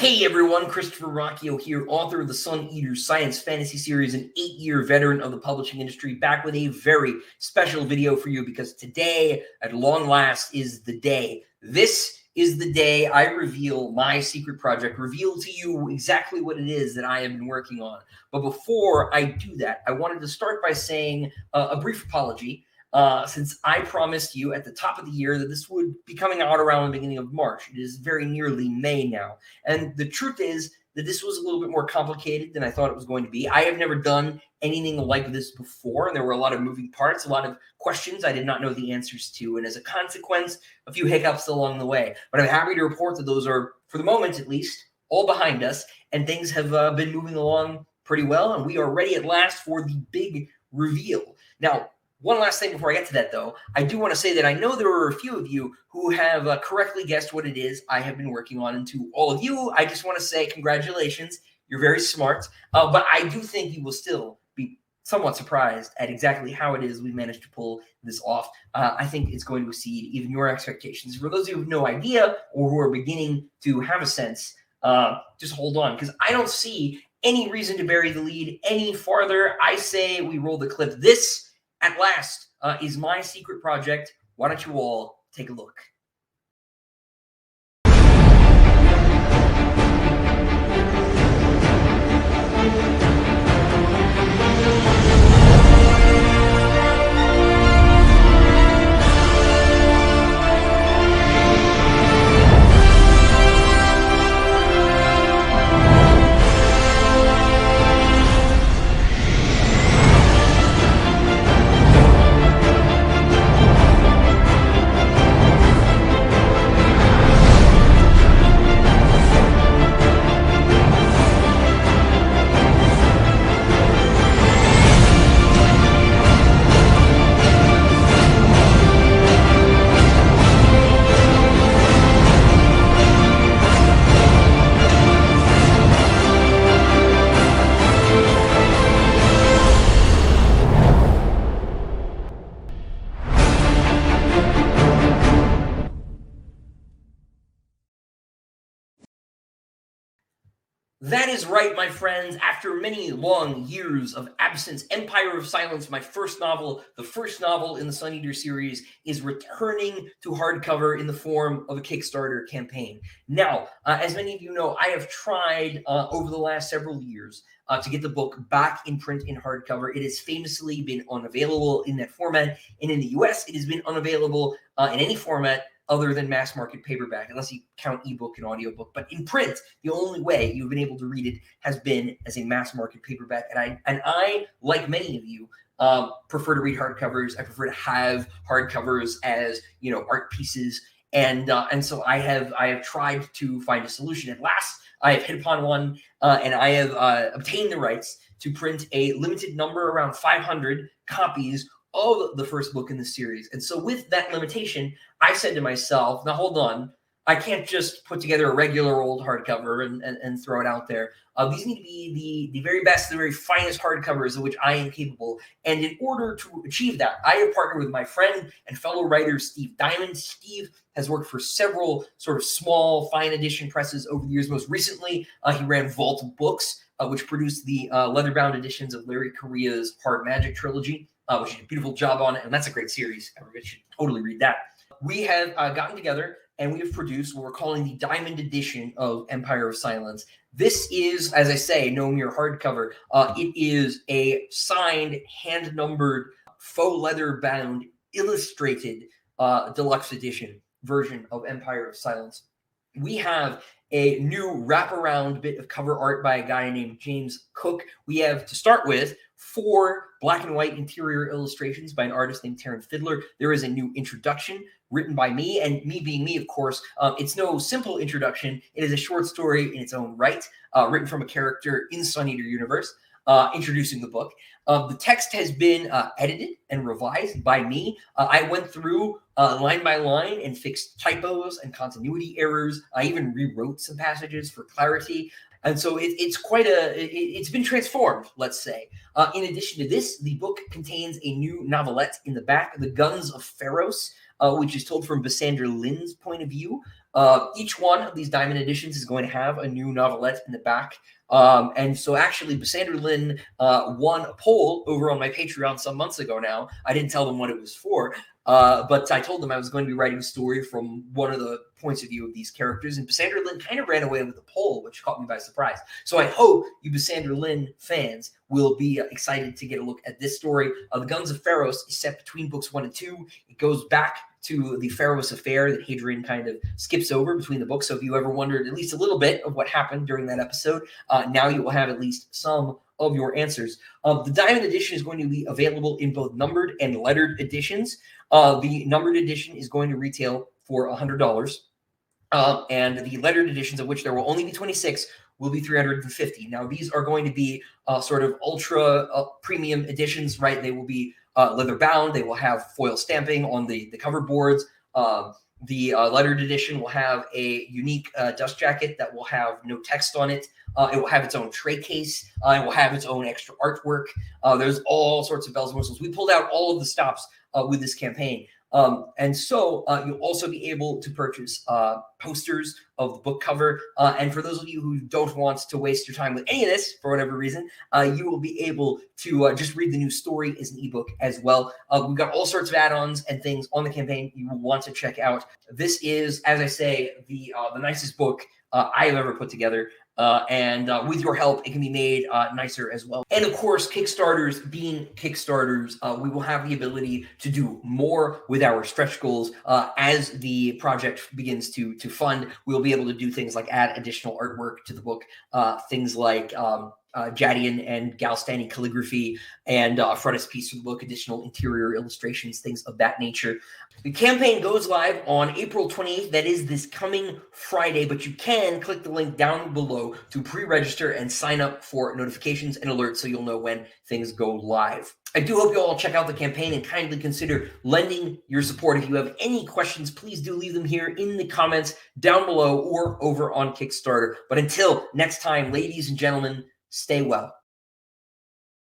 Hey everyone, Christopher Ruocchio here, author of the Sun Eaters science fantasy series, an 8-year veteran of the publishing industry, back with a very special video for you because today, at long last, is the day. This is the day I reveal my secret project, reveal to you exactly what it is that I have been working on. But before I do that, I wanted to start by saying a brief apology. Since I promised you at the top of the year that this would be coming out around the beginning of March. It is very nearly May now. And the truth is that this was a little bit more complicated than I thought it was going to be. I have never done anything like this before, and there were a lot of moving parts, a lot of questions I did not know the answers to, and as a consequence, a few hiccups along the way. But I'm happy to report that those are, for the moment at least, all behind us, and things have been moving along pretty well, and we are ready at last for the big reveal. Now, one last thing before I get to that, though, I do want to say that I know there are a few of you who have correctly guessed what it is I have been working on. And to all of you, I just want to say congratulations. You're very smart. But I do think you will still be somewhat surprised at exactly how it is we managed to pull this off. I think it's going to exceed even your expectations. For those of you who have no idea or who are beginning to have a sense, just hold on, because I don't see any reason to bury the lead any farther. I say we roll the clip. This, at last, is my secret project. Why don't you all take a look? That is right, my friends. After many long years of absence, Empire of Silence, my first novel, the first novel in the Sun Eater series, is returning to hardcover in the form of a Kickstarter campaign. Now, as many of you know, I have tried over the last several years to get the book back in print in hardcover. It has famously been unavailable in that format, and in the US, it has been unavailable in any format other than mass market paperback, unless you count ebook and audiobook. But in print, the only way you've been able to read it has been as a mass market paperback. And I, like many of you, prefer to read hardcovers. I prefer to have hardcovers as, art pieces. And so I have tried to find a solution. At last, I have hit upon one, and I have obtained the rights to print a limited number, around 500 copies of the first book in the series. And so with that limitation, I said to myself, now hold on, I can't just put together a regular old hardcover and throw it out there. These need to be the very best, the very finest hardcovers of which I am capable. And in order to achieve that, I have partnered with my friend and fellow writer, Steve Diamond. Steve has worked for several sort of small, fine edition presses over the years. Most recently, he ran Vault Books, which produced the leather-bound editions of Larry Correia's Hard Magic trilogy, which he did a beautiful job on, and that's a great series. Everybody should totally read that. We have gotten together and we have produced what we're calling the Diamond Edition of Empire of Silence. This is, as I say, no mere hardcover. It is a signed, hand-numbered, faux leather-bound, illustrated deluxe edition version of Empire of Silence. We have a new wraparound bit of cover art by a guy named James Cook. We have, to start with, 4 black and white interior illustrations by an artist named Taryn Fiddler. There is a new introduction written by me, and me being me, of course. It's no simple introduction. It is a short story in its own right, written from a character in Sun Eater universe, introducing the book. The text has been edited and revised by me. I went through line by line and fixed typos and continuity errors. I even rewrote some passages for clarity. And so it's been transformed, let's say. In addition to this, the book contains a new novelette in the back, The Guns of Pharos, which is told from Basandra Lynn's point of view. Each one of these diamond editions is going to have a new novelette in the back. And so actually, Basander Lynn won a poll over on my Patreon some months ago now. I didn't tell them what it was for, but I told them I was going to be writing a story from one of the points of view of these characters, and Basander Lynn kind of ran away with the poll, which caught me by surprise. So I hope you Basander Lynn fans will be excited to get a look at this story. The Guns of Pharos is set between books 1 and 2. It goes back to the Pharos affair that Hadrian kind of skips over between the books. So if you ever wondered at least a little bit of what happened during that episode, now you will have at least some of your answers. The Diamond Edition is going to be available in both numbered and lettered editions. The numbered edition is going to retail for $100. And the lettered editions, of which there will only be 26, will be $350. Now, these are going to be sort of ultra premium editions, right? They will be leather bound. They will have foil stamping on the cover boards. The lettered edition will have a unique dust jacket that will have no text on it. It will have its own tray case. It will have its own extra artwork. There's all sorts of bells and whistles. We pulled out all of the stops with this campaign. And so you'll also be able to purchase posters of the book cover. And for those of you who don't want to waste your time with any of this, for whatever reason, you will be able to just read the new story as an ebook as well. We've got all sorts of add-ons and things on the campaign you will want to check out. This is, as I say, the nicest book I have ever put together. And with your help, it can be made nicer as well. And of course, Kickstarters being Kickstarters, we will have the ability to do more with our stretch goals. As the project begins to fund, we'll be able to do things like add additional artwork to the book, things like Jadian and Galstani calligraphy and frontispiece for the book, additional interior illustrations, things of that nature. The campaign goes live on April 28th. That is this coming Friday, but you can click the link down below to pre-register and sign up for notifications and alerts so you'll know when things go live. I do hope you all check out the campaign and kindly consider lending your support. If you have any questions, please do leave them here in the comments down below or over on Kickstarter. But until next time, ladies and gentlemen, stay well.